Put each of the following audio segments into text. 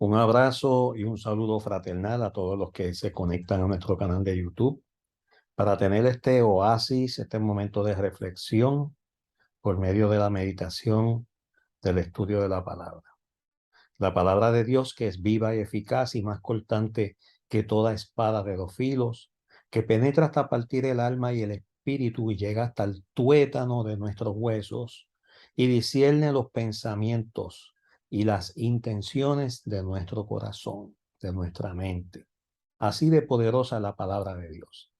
Un abrazo y un saludo fraternal a todos los que se conectan a nuestro canal de YouTube para tener este oasis, este momento de reflexión por medio de la meditación del estudio de la palabra. La palabra de Dios que es viva y eficaz y más cortante que toda espada de dos filos, que penetra hasta partir el alma y el espíritu y llega hasta el tuétano de nuestros huesos y discierne los pensamientos y las intenciones de nuestro corazón, de nuestra mente. Así de poderosa es la palabra de Dios.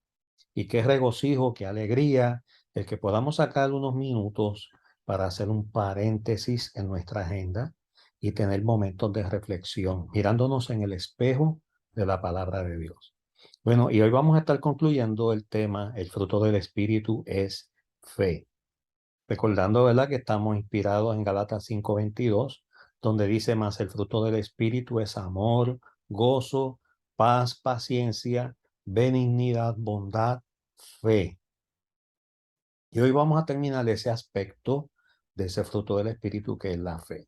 Y qué regocijo, qué alegría el que podamos sacar unos minutos para hacer un paréntesis en nuestra agenda y tener momentos de reflexión, mirándonos en el espejo de la palabra de Dios. Bueno, y hoy vamos a estar concluyendo el tema, el fruto del Espíritu es fe. Recordando, ¿verdad?, que estamos inspirados en Galatas 5:22, donde dice más el fruto del Espíritu es amor, gozo, paz, paciencia, benignidad, bondad, fe. Y hoy vamos a terminar ese aspecto de ese fruto del Espíritu que es la fe.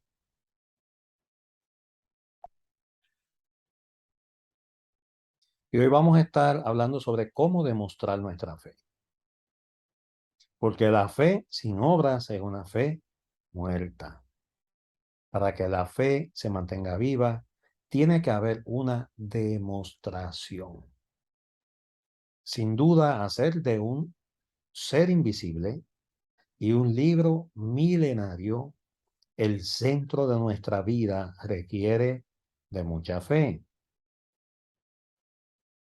Y hoy vamos a estar hablando sobre cómo demostrar nuestra fe. Porque la fe sin obras es una fe muerta. Para que la fe se mantenga viva, tiene que haber una demostración. Sin duda, hacer de un ser invisible y un libro milenario el centro de nuestra vida requiere de mucha fe.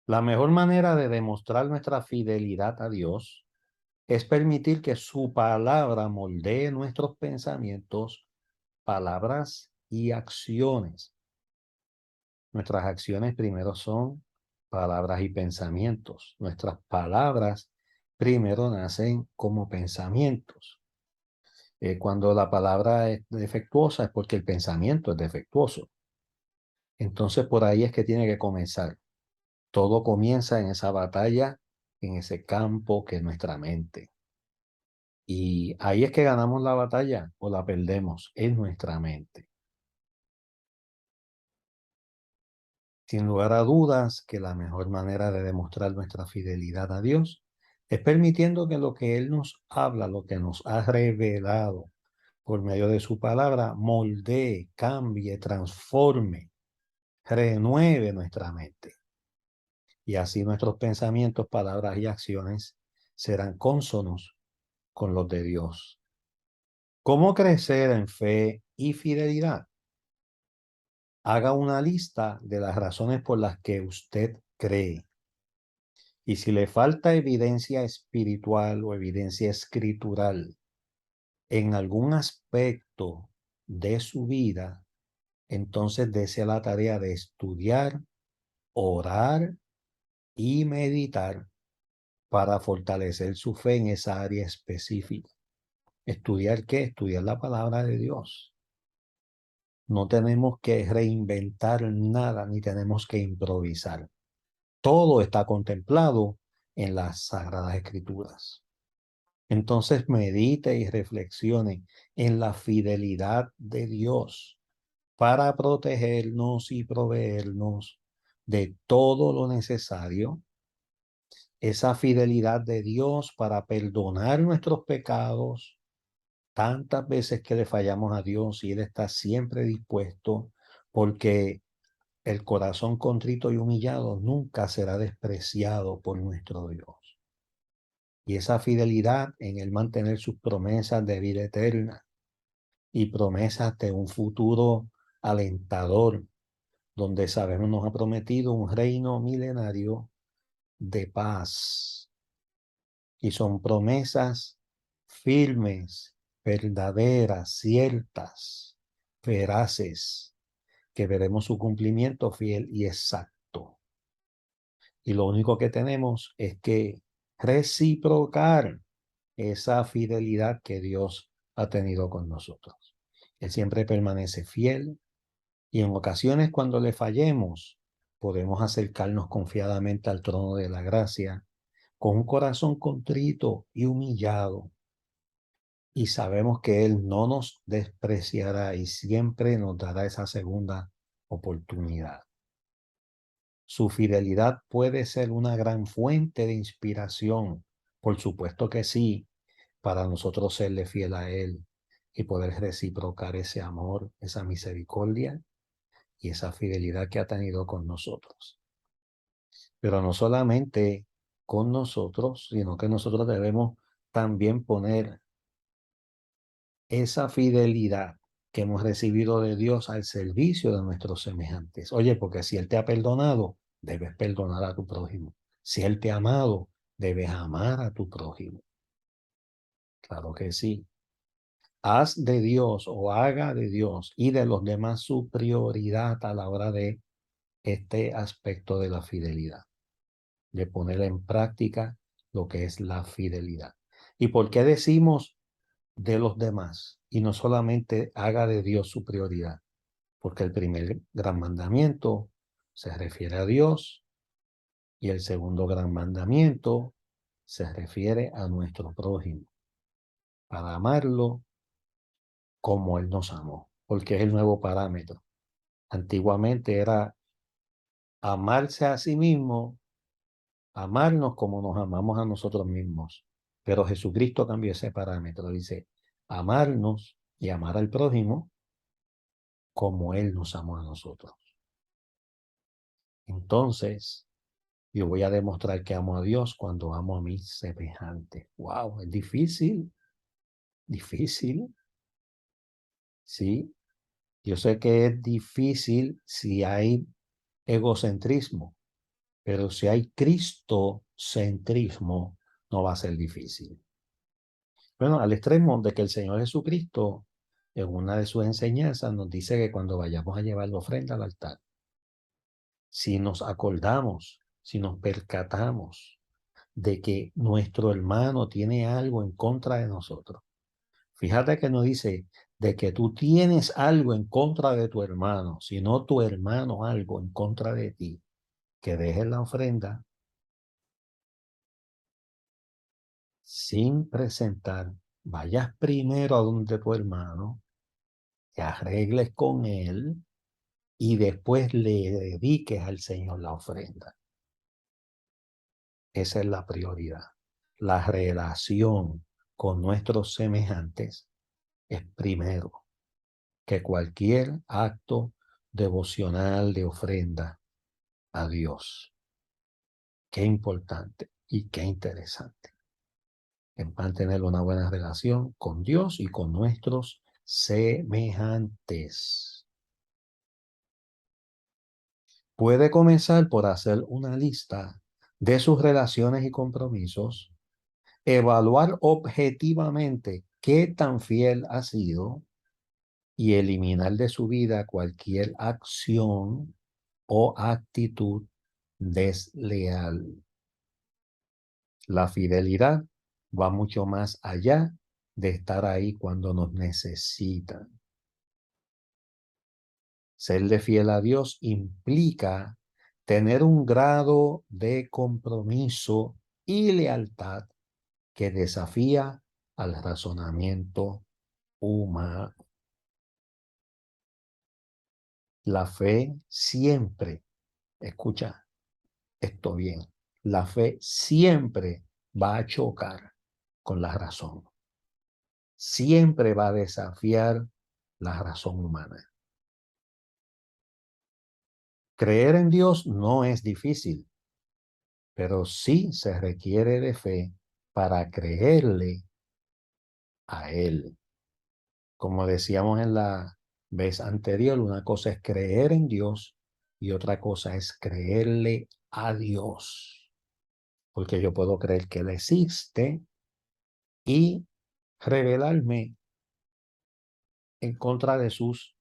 La mejor manera de demostrar nuestra fidelidad a Dios es permitir que su palabra moldee nuestros pensamientos, palabras y acciones. Nuestras acciones primero son palabras y pensamientos. Nuestras palabras primero nacen como pensamientos. Cuando la palabra es defectuosa es porque el pensamiento es defectuoso. Entonces por ahí es que tiene que comenzar. Todo comienza en esa batalla, en ese campo que es nuestra mente. Y ahí es que ganamos la batalla o la perdemos, en nuestra mente. Sin lugar a dudas que la mejor manera de demostrar nuestra fidelidad a Dios es permitiendo que lo que Él nos habla, lo que nos ha revelado por medio de su palabra, moldee, cambie, transforme, renueve nuestra mente. Y así nuestros pensamientos, palabras y acciones serán cónsonos con los de Dios. ¿Cómo crecer en fe y fidelidad? Haga una lista de las razones por las que usted cree. Y si le falta evidencia espiritual o evidencia escritural en algún aspecto de su vida, entonces dése la tarea de estudiar, orar y meditar para fortalecer su fe en esa área específica. ¿Estudiar qué? Estudiar la palabra de Dios. No tenemos que reinventar nada ni tenemos que improvisar. Todo está contemplado en las Sagradas Escrituras. Entonces medite y reflexione en la fidelidad de Dios para protegernos y proveernos de todo lo necesario. Esa fidelidad de Dios para perdonar nuestros pecados, tantas veces que le fallamos a Dios y Él está siempre dispuesto, porque el corazón contrito y humillado nunca será despreciado por nuestro Dios. Y esa fidelidad en el mantener sus promesas de vida eterna y promesas de un futuro alentador, donde sabemos nos ha prometido un reino milenario de paz. Y son promesas firmes, verdaderas, ciertas, veraces, que veremos su cumplimiento fiel y exacto. Y lo único que tenemos es que reciprocar esa fidelidad que Dios ha tenido con nosotros. Él siempre permanece fiel y en ocasiones cuando le fallemos, podemos acercarnos confiadamente al trono de la gracia con un corazón contrito y humillado. Y sabemos que Él no nos despreciará y siempre nos dará esa segunda oportunidad. Su fidelidad puede ser una gran fuente de inspiración. Por supuesto que sí, para nosotros serle fiel a Él y poder reciprocar ese amor, esa misericordia y esa fidelidad que ha tenido con nosotros. Pero no solamente con nosotros, sino que nosotros debemos también poner esa fidelidad que hemos recibido de Dios al servicio de nuestros semejantes. Oye, porque si Él te ha perdonado, debes perdonar a tu prójimo. Si Él te ha amado, debes amar a tu prójimo. Claro que sí. Haz de Dios o haga de Dios y de los demás su prioridad a la hora de este aspecto de la fidelidad, de poner en práctica lo que es la fidelidad. ¿Y por qué decimos de los demás y no solamente haga de Dios su prioridad? Porque el primer gran mandamiento se refiere a Dios y el segundo gran mandamiento se refiere a nuestro prójimo, para amarlo como Él nos amó, porque es el nuevo parámetro. Antiguamente era amarse a sí mismo, amarnos como nos amamos a nosotros mismos. Pero Jesucristo cambió ese parámetro. Dice, amarnos y amar al prójimo como Él nos amó a nosotros. Entonces, yo voy a demostrar que amo a Dios cuando amo a mis semejantes. Wow, es difícil, difícil, sí. Yo sé que es difícil si hay egocentrismo, pero si hay cristocentrismo, no va a ser difícil. Bueno, al extremo de que el Señor Jesucristo, en una de sus enseñanzas, nos dice que cuando vayamos a llevar la ofrenda al altar, si nos acordamos, si nos percatamos de que nuestro hermano tiene algo en contra de nosotros, fíjate que no dice de que tú tienes algo en contra de tu hermano, sino tu hermano algo en contra de ti, que dejes la ofrenda sin presentar, vayas primero a donde tu hermano, te arregles con él y después le dediques al Señor la ofrenda. Esa es la prioridad. La relación con nuestros semejantes es primero que cualquier acto devocional de ofrenda a Dios. Qué importante y qué interesante en mantener una buena relación con Dios y con nuestros semejantes. Puede comenzar por hacer una lista de sus relaciones y compromisos, evaluar objetivamente qué tan fiel ha sido y eliminar de su vida cualquier acción o actitud desleal. La fidelidad va mucho más allá de estar ahí cuando nos necesitan. Serle fiel a Dios implica tener un grado de compromiso y lealtad que desafía al razonamiento humano. La fe siempre, escucha esto bien, la fe siempre va a chocar con la razón. Siempre va a desafiar la razón humana. Creer en Dios no es difícil, pero sí se requiere de fe para creerle a Él. Como decíamos en la vez anterior, una cosa es creer en Dios y otra cosa es creerle a Dios. Porque yo puedo creer que Él existe y rebelarme en contra de sus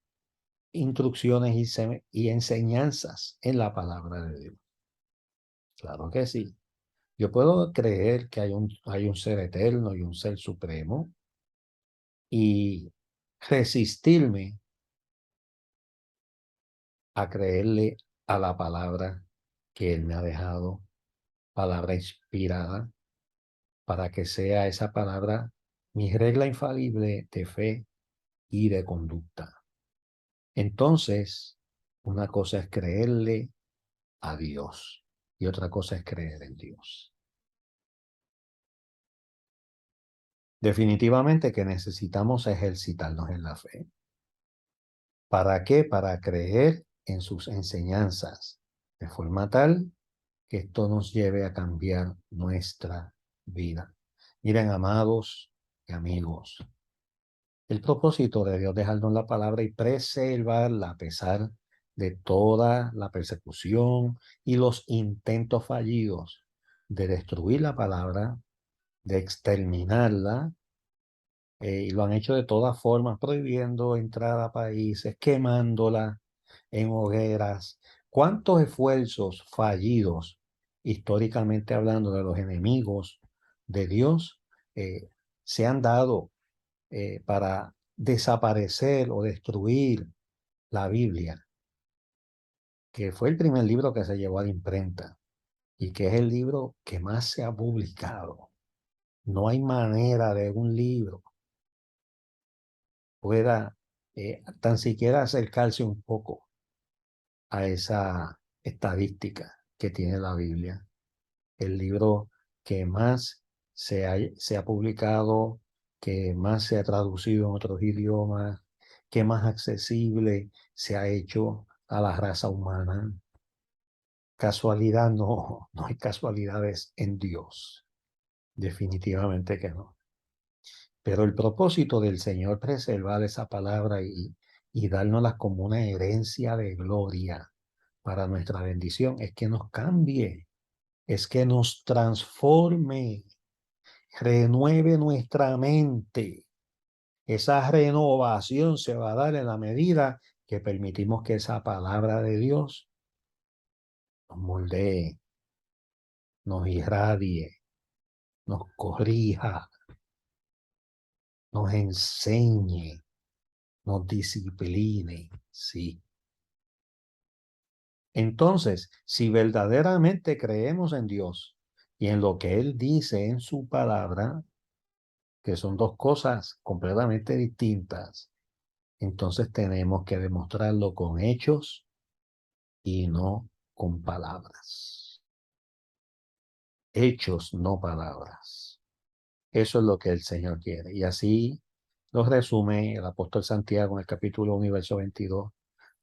instrucciones y enseñanzas en la palabra de Dios. Claro que sí. Yo puedo creer que hay un ser eterno y un ser supremo y resistirme a creerle a la palabra que Él me ha dejado, palabra inspirada, para que sea esa palabra mi regla infalible de fe y de conducta. Entonces, Una cosa es creerle a Dios y otra cosa es creer en Dios. Definitivamente que necesitamos ejercitarnos en la fe. ¿Para qué? Para creer en sus enseñanzas, de forma tal que esto nos lleve a cambiar nuestra vida. Miren, amados y amigos, el propósito de Dios dejarnos la palabra y preservarla a pesar de toda la persecución y los intentos fallidos de destruir la palabra, de exterminarla, y lo han hecho de todas formas, prohibiendo entrada a países, quemándola en hogueras. ¿Cuántos esfuerzos fallidos, históricamente hablando, de los enemigos de Dios, eh, se han dado para desaparecer o destruir la Biblia, que fue el primer libro que se llevó a la imprenta y que es el libro que más se ha publicado? No hay manera de un libro pueda tan siquiera acercarse un poco a esa estadística que tiene la Biblia. El libro que más se ha publicado, que más se ha traducido en otros idiomas, que más accesible se ha hecho a la raza humana. Casualidad no, no hay casualidades en Dios. Definitivamente que no. Pero el propósito del Señor preservar esa palabra y dárnosla como una herencia de gloria para nuestra bendición es que nos cambie, es que nos transforme, renueve nuestra mente. Esa renovación se va a dar en la medida que permitimos que esa palabra de Dios nos moldee, nos irradie, nos corrija, nos enseñe, nos discipline. Sí. Entonces, si verdaderamente creemos en Dios y en lo que Él dice en su palabra, que son dos cosas completamente distintas, entonces tenemos que demostrarlo con hechos y no con palabras. Hechos, no palabras. Eso es lo que el Señor quiere. Y así lo resume el apóstol Santiago en el capítulo 1, verso 22,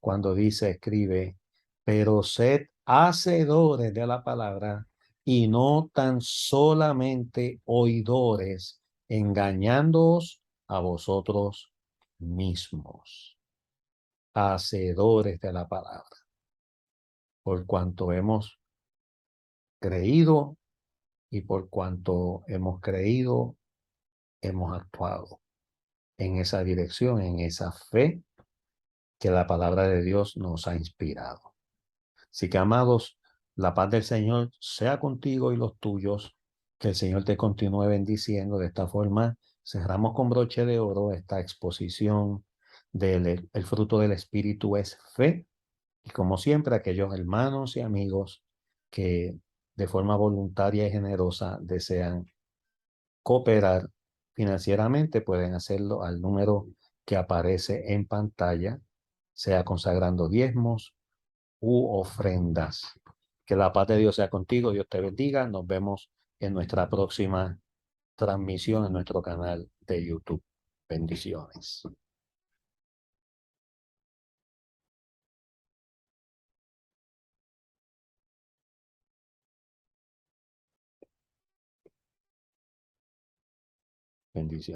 cuando dice, escribe, pero sed hacedores de la palabra y no tan solamente oidores, engañándoos a vosotros mismos. Hacedores de la palabra. Por cuanto hemos creído y por cuanto hemos creído, hemos actuado en esa dirección, en esa fe que la palabra de Dios nos ha inspirado. Así que, amados, la paz del Señor sea contigo y los tuyos, que el Señor te continúe bendiciendo. De esta forma, cerramos con broche de oro esta exposición del el fruto del Espíritu es fe. Y como siempre, aquellos hermanos y amigos que de forma voluntaria y generosa desean cooperar financieramente pueden hacerlo al número que aparece en pantalla, sea consagrando diezmos u ofrendas. Que la paz de Dios sea contigo, Dios te bendiga. Nos vemos en nuestra próxima transmisión en nuestro canal de YouTube. Bendiciones. Bendiciones.